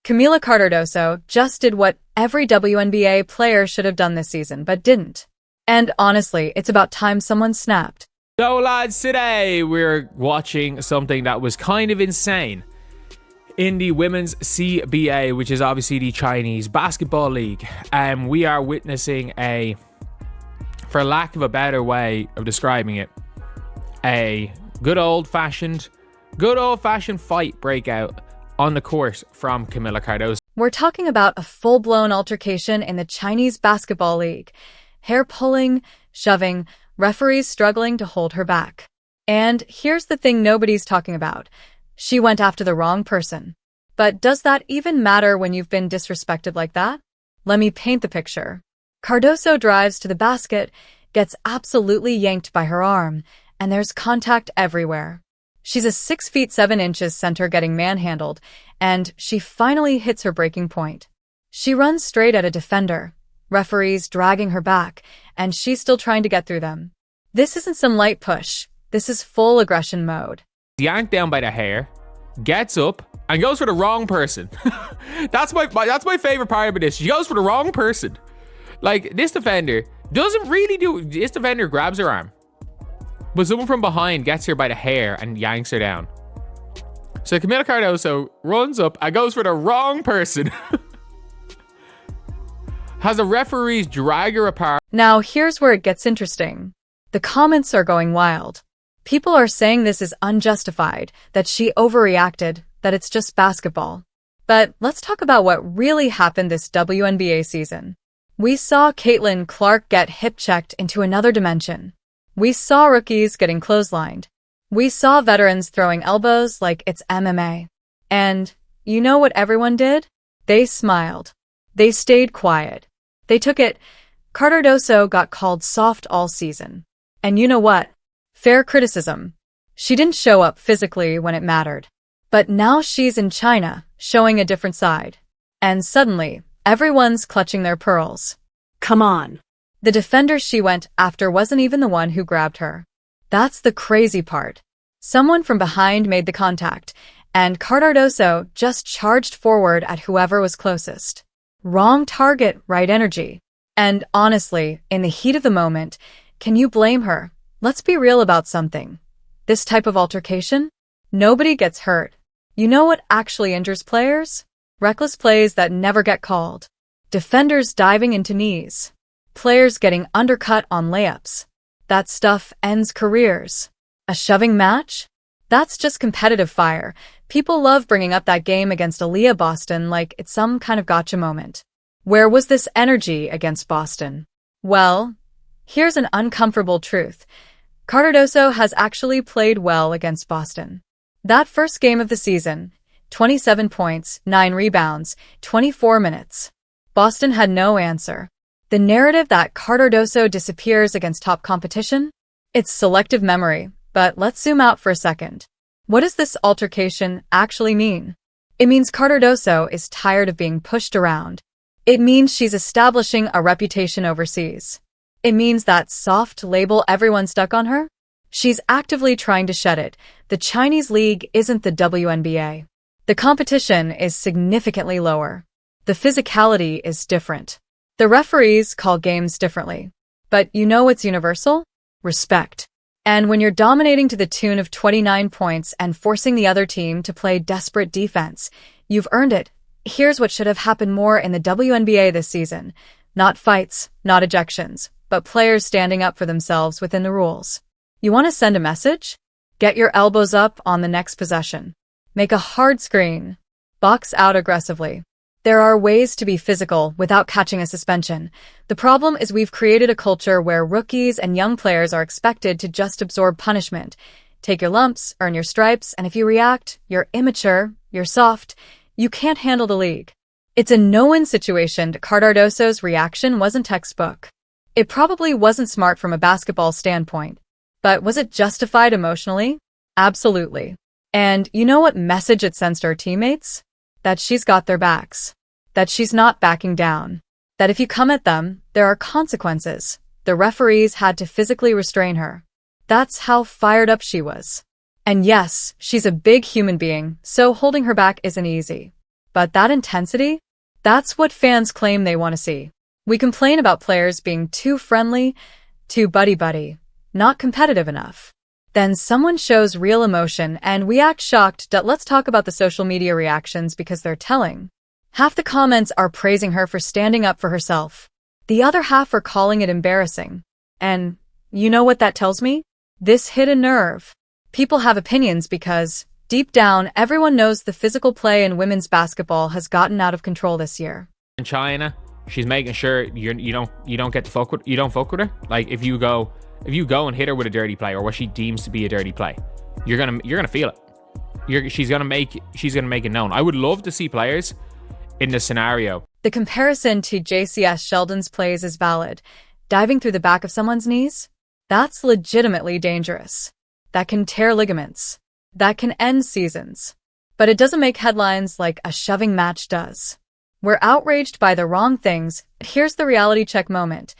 Camila Cardoso just did what every WNBA player should have done this season, but didn't. And honestly, it's about time someone snapped. So lads, today we're watching something that was kind of insane in the women's CBA, which is obviously the Chinese basketball league. We are witnessing for lack of a better way of describing it, a good old-fashioned fight breakout on the court from Camila Cardoso. We're talking about a full-blown altercation in the Chinese basketball league. Hair pulling, shoving, referees struggling to hold her back. And here's the thing nobody's talking about. She went after the wrong person. But does that even matter when you've been disrespected like that? Let me paint the picture. Cardoso drives to the basket, gets absolutely yanked by her arm, and there's contact everywhere. She's a 6'7" center getting manhandled, and she finally hits her breaking point. She runs straight at a defender, referees dragging her back, and she's still trying to get through them. This isn't some light push. This is full aggression mode. Yanked down by the hair, gets up, and goes for the wrong person. That's my favorite part of this. She goes for the wrong person. Like, this defender grabs her arm, but someone from behind gets her by the hair and yanks her down. So Camila Cardoso runs up and goes for the wrong person. Has the referees drag her apart. Now, here's where it gets interesting. The comments are going wild. People are saying this is unjustified, that she overreacted, that it's just basketball. But let's talk about what really happened this WNBA season. We saw Caitlin Clark get hip-checked into another dimension. We saw rookies getting clotheslined. We saw veterans throwing elbows like it's MMA. And you know what everyone did? They smiled. They stayed quiet. They took it. Cardoso got called soft all season. And you know what? Fair criticism. She didn't show up physically when it mattered. But now she's in China, showing a different side. And suddenly, everyone's clutching their pearls. Come on. The defender she went after wasn't even the one who grabbed her. That's the crazy part. Someone from behind made the contact, and Cardoso just charged forward at whoever was closest. Wrong target, right energy. And honestly, in the heat of the moment, can you blame her? Let's be real about something. This type of altercation? Nobody gets hurt. You know what actually injures players? Reckless plays that never get called. Defenders diving into knees. Players getting undercut on layups. That stuff ends careers. A shoving match? That's just competitive fire. People love bringing up that game against Aaliyah Boston like it's some kind of gotcha moment. Where was this energy against Boston? Well, here's an uncomfortable truth. Cardoso has actually played well against Boston. That first game of the season, 27 points, 9 rebounds, 24 minutes. Boston had no answer. The narrative that Cardoso disappears against top competition? It's selective memory, but let's zoom out for a second. What does this altercation actually mean? It means Cardoso is tired of being pushed around. It means she's establishing a reputation overseas. It means that soft label everyone stuck on her? She's actively trying to shed it. The Chinese league isn't the WNBA. The competition is significantly lower. The physicality is different. The referees call games differently. But you know what's universal? Respect. And when you're dominating to the tune of 29 points and forcing the other team to play desperate defense, you've earned it. Here's what should have happened more in the WNBA this season. Not fights, not ejections, but players standing up for themselves within the rules. You want to send a message? Get your elbows up on the next possession. Make a hard screen. Box out aggressively. There are ways to be physical without catching a suspension. The problem is we've created a culture where rookies and young players are expected to just absorb punishment. Take your lumps, earn your stripes, and if you react, you're immature, you're soft, you can't handle the league. It's a no-win situation. Cardoso's reaction wasn't textbook. It probably wasn't smart from a basketball standpoint. But was it justified emotionally? Absolutely. And you know what message it sends to her teammates? That she's got their backs. That she's not backing down. That if you come at them, there are consequences. The referees had to physically restrain her. That's how fired up she was. And yes, she's a big human being, so holding her back isn't easy. But that intensity? That's what fans claim they want to see. We complain about players being too friendly, too buddy-buddy, not competitive enough. Then someone shows real emotion and we act shocked. Let's talk about the social media reactions because they're telling. Half the comments are praising her for standing up for herself. The other half are calling it embarrassing. And you know what that tells me? This hit a nerve. People have opinions because, deep down, everyone knows the physical play in women's basketball has gotten out of control this year. In China, she's making sure you don't get to fuck with her. Like if you go and hit her with a dirty play or what she deems to be a dirty play, you're gonna feel it. She's gonna make it known. I would love to see players in this scenario. The comparison to JCS Sheldon's plays is valid. Diving through the back of someone's knees? That's legitimately dangerous. That can tear ligaments. That can end seasons. But it doesn't make headlines like a shoving match does. We're outraged by the wrong things. Here's the reality check moment.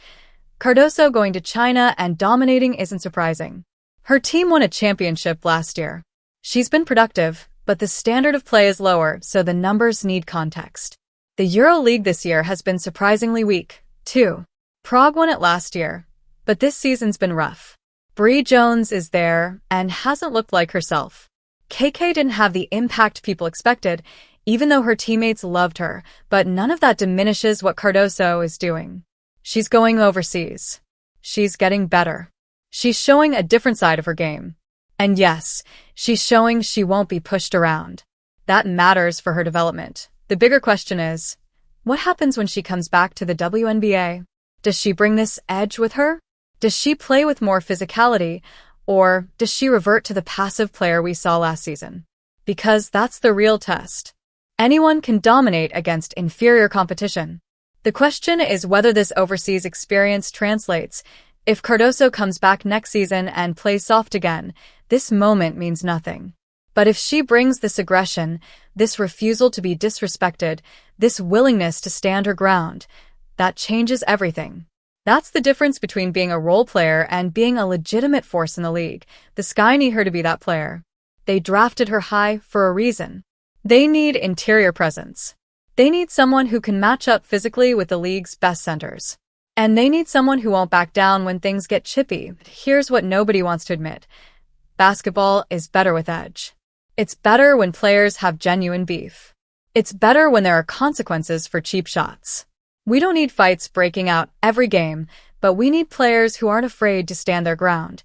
Cardoso going to China and dominating isn't surprising. Her team won a championship last year. She's been productive, but the standard of play is lower, so the numbers need context. The EuroLeague this year has been surprisingly weak, too. Prague won it last year, but this season's been rough. Bree Jones is there and hasn't looked like herself. KK didn't have the impact people expected, even though her teammates loved her, but none of that diminishes what Cardoso is doing. She's going overseas. She's getting better. She's showing a different side of her game. And yes, she's showing she won't be pushed around. That matters for her development. The bigger question is, what happens when she comes back to the WNBA? Does she bring this edge with her? Does she play with more physicality, or does she revert to the passive player we saw last season? Because that's the real test. Anyone can dominate against inferior competition. The question is whether this overseas experience translates. If Cardoso comes back next season and plays soft again, this moment means nothing. But if she brings this aggression, this refusal to be disrespected, this willingness to stand her ground, that changes everything. That's the difference between being a role player and being a legitimate force in the league. The Sky need her to be that player. They drafted her high for a reason. They need interior presence. They need someone who can match up physically with the league's best centers. And they need someone who won't back down when things get chippy. Here's what nobody wants to admit. Basketball is better with edge. It's better when players have genuine beef. It's better when there are consequences for cheap shots. We don't need fights breaking out every game, but we need players who aren't afraid to stand their ground.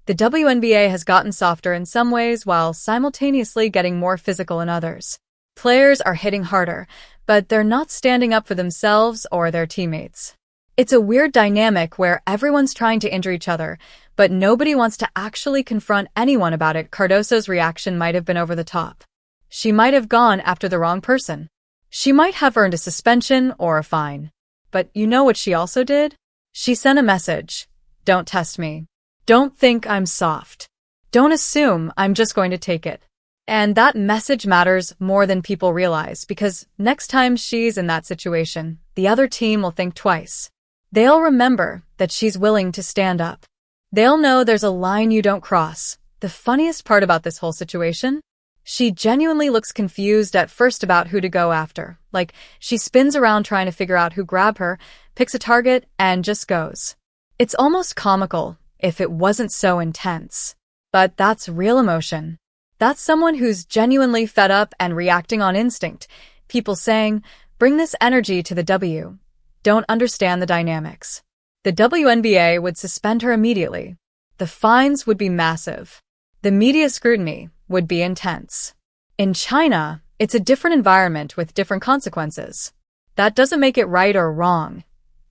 The WNBA has gotten softer in some ways while simultaneously getting more physical in others. Players are hitting harder, but they're not standing up for themselves or their teammates. It's a weird dynamic where everyone's trying to injure each other, but nobody wants to actually confront anyone about it. Cardoso's reaction might have been over the top. She might have gone after the wrong person. She might have earned a suspension or a fine. But you know what she also did? She sent a message. Don't test me. Don't think I'm soft. Don't assume I'm just going to take it. And that message matters more than people realize because next time she's in that situation, the other team will think twice. They'll remember that she's willing to stand up. They'll know there's a line you don't cross. The funniest part about this whole situation? She genuinely looks confused at first about who to go after. Like, she spins around trying to figure out who grabbed her, picks a target, and just goes. It's almost comical if it wasn't so intense. But that's real emotion. That's someone who's genuinely fed up and reacting on instinct. People saying, bring this energy to the W. Don't understand the dynamics. The WNBA would suspend her immediately. The fines would be massive. The media scrutiny would be intense. In China, it's a different environment with different consequences. That doesn't make it right or wrong.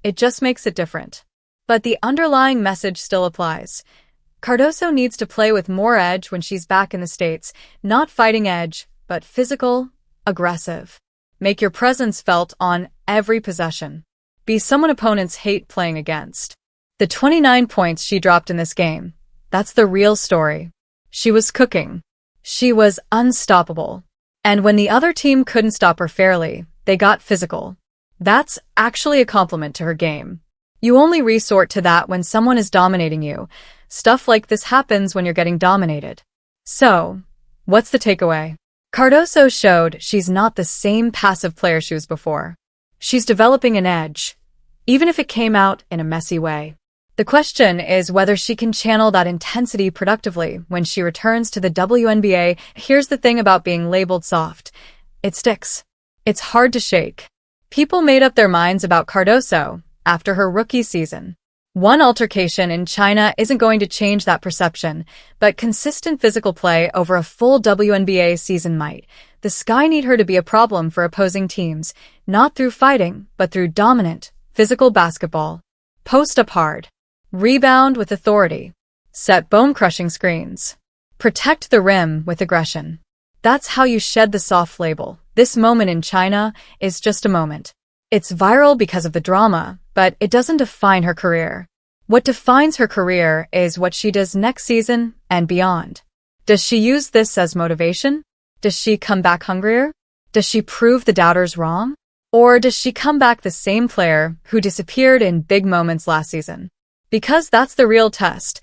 It just makes it different. But the underlying message still applies. Cardoso needs to play with more edge when she's back in the States, not fighting edge, but physical, aggressive. Make your presence felt on every possession. Be someone opponents hate playing against. The 29 points she dropped in this game, that's the real story. She was cooking. She was unstoppable. And when the other team couldn't stop her fairly, they got physical. That's actually a compliment to her game. You only resort to that when someone is dominating you. Stuff like this happens when you're getting dominated. So, what's the takeaway? Cardoso showed she's not the same passive player she was before. She's developing an edge, even if it came out in a messy way. The question is whether she can channel that intensity productively when she returns to the WNBA. Here's the thing about being labeled soft. It sticks. It's hard to shake. People made up their minds about Cardoso after her rookie season. One altercation in China isn't going to change that perception, but consistent physical play over a full WNBA season might. The Sky need her to be a problem for opposing teams, not through fighting, but through dominant, physical basketball. Post up hard. Rebound with authority. Set bone-crushing screens. Protect the rim with aggression. That's how you shed the soft label. This moment in China is just a moment. It's viral because of the drama, but it doesn't define her career. What defines her career is what she does next season and beyond. Does she use this as motivation? Does she come back hungrier? Does she prove the doubters wrong? Or does she come back the same player who disappeared in big moments last season? Because that's the real test.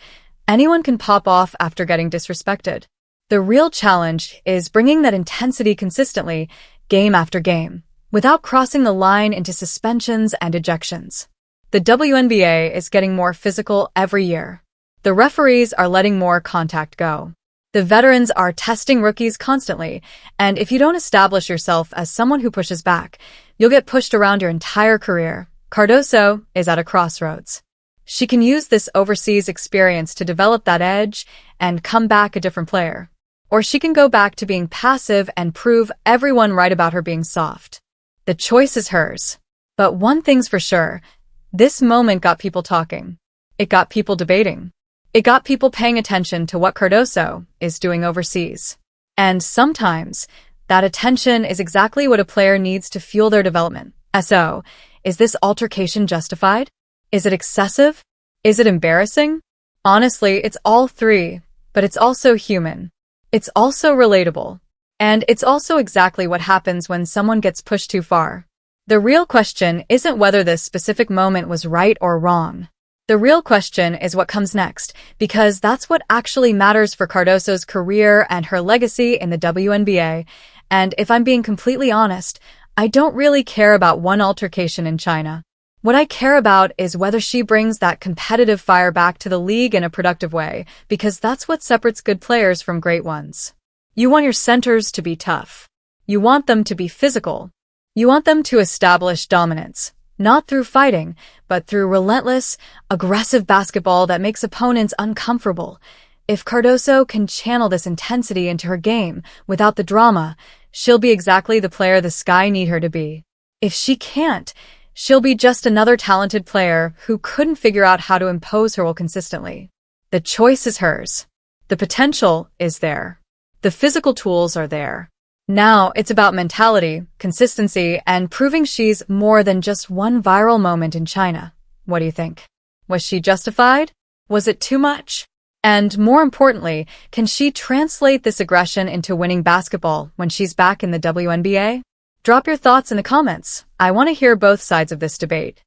Anyone can pop off after getting disrespected. The real challenge is bringing that intensity consistently, game after game, without crossing the line into suspensions and ejections. The WNBA is getting more physical every year. The referees are letting more contact go. The veterans are testing rookies constantly, and if you don't establish yourself as someone who pushes back, you'll get pushed around your entire career. Cardoso is at a crossroads. She can use this overseas experience to develop that edge and come back a different player. Or she can go back to being passive and prove everyone right about her being soft. The choice is hers. But one thing's for sure, this moment got people talking. It got people debating. It got people paying attention to what Cardoso is doing overseas. And sometimes, that attention is exactly what a player needs to fuel their development. So, is this altercation justified? Is it excessive? Is it embarrassing? Honestly, it's all three, but it's also human. It's also relatable. And it's also exactly what happens when someone gets pushed too far. The real question isn't whether this specific moment was right or wrong. The real question is what comes next, because that's what actually matters for Cardoso's career and her legacy in the WNBA. And if I'm being completely honest, I don't really care about one altercation in China. What I care about is whether she brings that competitive fire back to the league in a productive way, because that's what separates good players from great ones. You want your centers to be tough. You want them to be physical. You want them to establish dominance, not through fighting, but through relentless, aggressive basketball that makes opponents uncomfortable. If Cardoso can channel this intensity into her game without the drama, she'll be exactly the player the Sky need her to be. If she can't, she'll be just another talented player who couldn't figure out how to impose her will consistently. The choice is hers. The potential is there. The physical tools are there. Now it's about mentality, consistency, and proving she's more than just one viral moment in China. What do you think? Was she justified? Was it too much? And more importantly, can she translate this aggression into winning basketball when she's back in the WNBA? Drop your thoughts in the comments. I want to hear both sides of this debate.